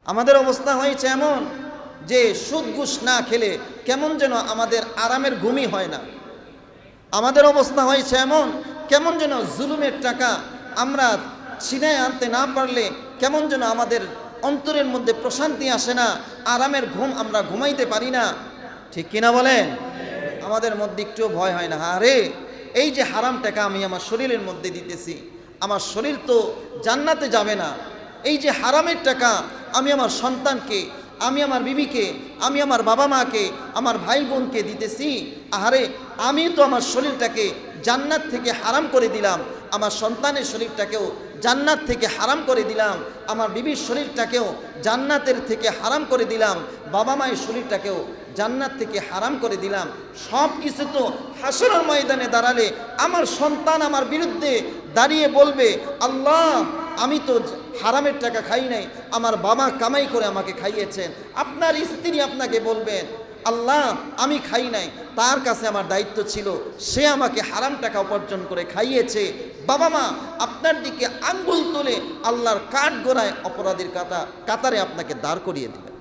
আমাদের অবস্থা হয়েছে এমন যে সুদ ঘুষ না খেলে কেমন যেন আমাদের আরামের ঘুমই হয় না। আমাদের অবস্থা হয়েছে এমন কেমন যেন জুলুমের টাকা আমরা ছিনায় আনতে না পারলে কেমন যেন আমাদের অন্তরের মধ্যে প্রশান্তি আসে না, আরামের ঘুম আমরা ঘুমাইতে পারি না। ঠিক কিনা বলেন? আমাদের মধ্যে একটুও ভয় হয় না, আরে এই যে হারাম টাকা আমি আমার শরীরের মধ্যে দিতেছি, আমার শরীর তো জান্নাতে যাবে না। এই যে হারামের টাকা আমি আমার সন্তানকে, আমি আমার বিবিকে, আমি আমার বাবা মাকে, আমার ভাই বোনকে দিতেছি, আহারে আমি তো আমার শরীরটাকে জান্নাত থেকে হারাম করে দিলাম, আমার সন্তানের শরীরটাকেও জান্নাত থেকে হারাম করে দিলাম, আমার বিবির শরীরটাকেও জান্নাতের থেকে হারাম করে দিলাম, বাবা মায়ের শরীরটাকেও জান্নাত থেকে হারাম করে দিলাম। সব কিছু তো হাসরের ময়দানে দাঁড়ালে আমার সন্তান আমার বিরুদ্ধে দাঁড়িয়ে বলবে, আল্লাহ আমি তো হারামের টাকা খাই নাই, আমার বাবা কামাই করে আমাকে খাইয়েছেন। আপনার স্ত্রী আপনাকে বলবেন, আল্লাহ আমি খাই নাই, তার কাছে আমার দায়িত্ব ছিল, সে আমাকে হারাম টাকা উপার্জন করে খাইয়েছে। বাবা মা আপনার দিকে আঙ্গুল তুলে আল্লাহর কাঠগড়ায় অপরাধীর কাতারে আপনাকে দাঁড় করিয়ে দিবেন।